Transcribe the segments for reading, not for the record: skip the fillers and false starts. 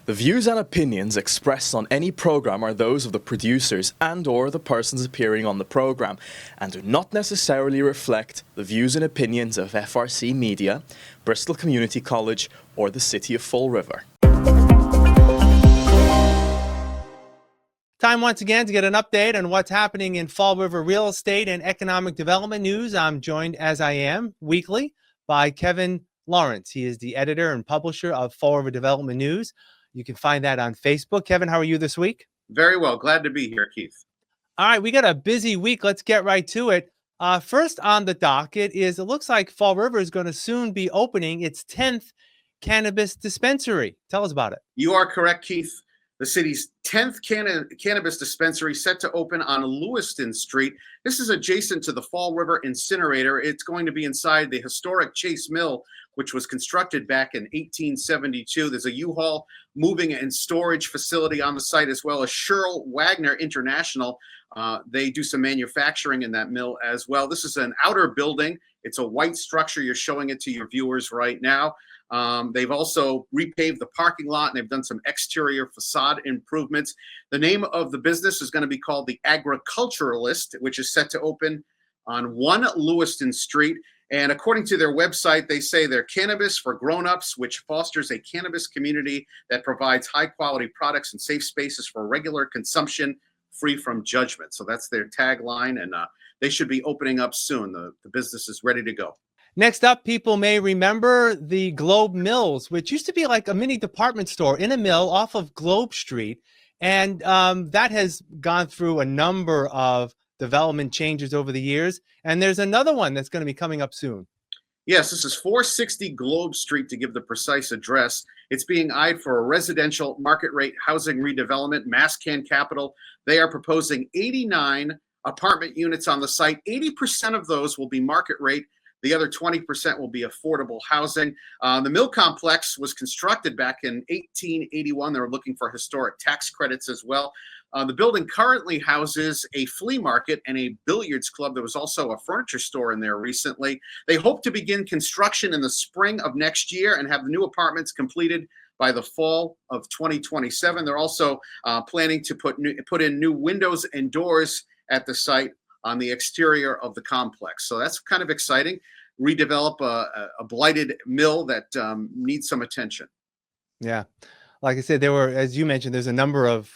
The views and opinions expressed on any program are those of the producers and/or the persons appearing on the program and do not necessarily reflect the views and opinions of FRC Media, Bristol Community College, or the City of Fall River. Time once again to get an update on what's happening in Fall River real estate and economic development news. I'm joined, as I am, weekly by Kevin Lawrence. He is the editor and publisher of Fall River Development News. You can find that on Facebook. Kevin, how are you this week? Very well. Glad to be here, Keith. All right, we got a busy week. Let's get right to it. First on the docket is it looks like Fall River is going to soon be opening its 10th cannabis dispensary. Tell us about it. You are correct, Keith. The city's 10th cannabis dispensary set to open on Lewiston Street. This is adjacent to the Fall River incinerator. It's going to be inside the historic Chase Mill, which was constructed back in 1872. There's a U-Haul moving and storage facility on the site, as well as Sherrill Wagner International. They do some manufacturing in that mill as well. This is an outer building. It's a white structure. You're showing it to your viewers right now. They've also repaved the parking lot, and they've done some exterior facade improvements. The name of the business is going to be called the Agriculturalist, which is set to open on 1 Lewiston Street. And according to their website, they say they're cannabis for grown-ups, which fosters a cannabis community that provides high-quality products and safe spaces for regular consumption, free from judgment. So that's their tagline, and they should be opening up soon. The business is ready to go. Next up, people may remember the Globe Mills, which used to be like a mini department store in a mill off of Globe Street. And that has gone through a number of development changes over the years. And there's another one that's going to be coming up soon. Yes, this is 460 Globe Street, to give the precise address. It's being eyed for a residential market rate housing redevelopment. Masscan Capital, they are proposing 89 apartment units on the site. 80% of those will be market rate. The other 20% will be affordable housing. The mill complex was constructed back in 1881. They were looking for historic tax credits as well. The building currently houses a flea market and a billiards club. There was also a furniture store in there recently. They hope to begin construction in the spring of next year and have the new apartments completed by the fall of 2027. They're also planning to put in new windows and doors at the site on the exterior of the complex. So that's kind of exciting. Redevelop a blighted mill that needs some attention. Yeah. Like I said, there were, as you mentioned, there's a number of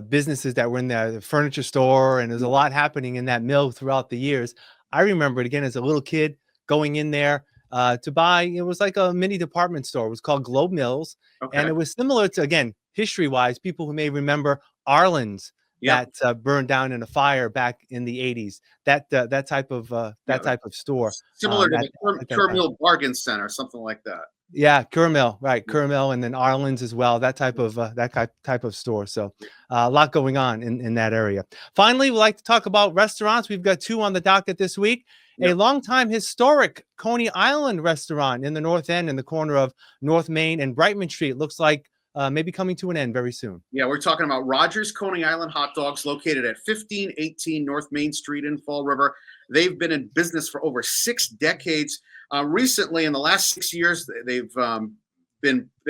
businesses that were in the furniture store, and there's a lot happening in that mill throughout the years. I remember it again as a little kid going in there to buy, it was like a mini department store. It was called Globe Mills. Okay. And it was similar to, again, history-wise, people who may remember Arlen's. Yep. That burned down in a fire back in the 80s. That type of store, similar to the Kerr Bargain Center, something like that. Yeah, Kerr Mill, right? Kerr Mill, and then Arlen's as well. That type of store. So a lot going on in that area. Finally, we'd like to talk about restaurants. We've got 2 on the docket this week. Yep. A longtime historic Coney Island restaurant in the North End, in the corner of North Main and Brightman Street. Looks like maybe coming to an end very soon. Yeah, we're talking about Rogers Coney Island Hot Dogs, located at 1518 North Main Street in Fall River. They've been in business for over 6 decades. Recently, in the last 6 years, they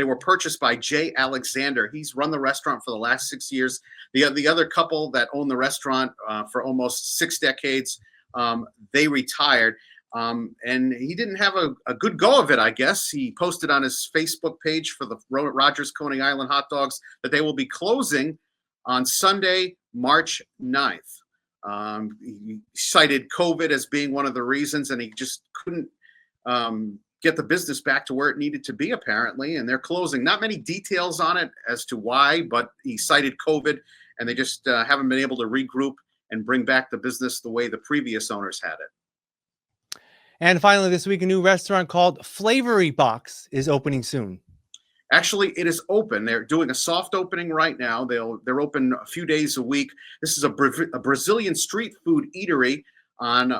were purchased by Jay Alexander. He's run the restaurant for the last 6 years. The other couple that owned the restaurant for almost 6 decades, they retired. And he didn't have a good go of it, I guess. He posted on his Facebook page for the Rogers Coney Island Hot Dogs that they will be closing on Sunday, March 9th. He cited COVID as being one of the reasons, and he just couldn't get the business back to where it needed to be, apparently, and they're closing. Not many details on it as to why, but he cited COVID, and they just haven't been able to regroup and bring back the business the way the previous owners had it. And finally, this week, a new restaurant called Flavory Box is opening soon. Actually, it is open. They're doing a soft opening right now. They're open a few days a week. This is a Brazilian street food eatery on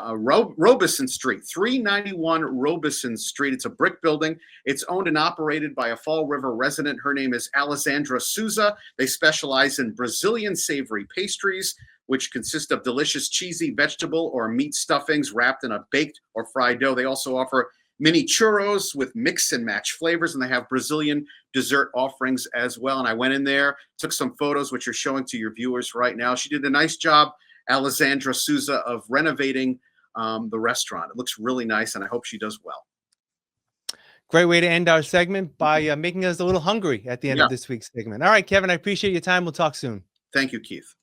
Robeson Street, 391 Robeson Street. It's a brick building. It's owned and operated by a Fall River resident. Her name is Alessandra Souza. They specialize in Brazilian savory pastries, which consist of delicious cheesy vegetable or meat stuffings wrapped in a baked or fried dough. They also offer mini churros with mix and match flavors, and they have Brazilian dessert offerings as well. And I went in there, took some photos, which you're showing to your viewers right now. She did a nice job, Alessandra Souza, of renovating the restaurant. It looks really nice, and I hope she does well. Great way to end our segment by making us a little hungry at the end of this week's segment. All right, Kevin, I appreciate your time. We'll talk soon. Thank you, Keith.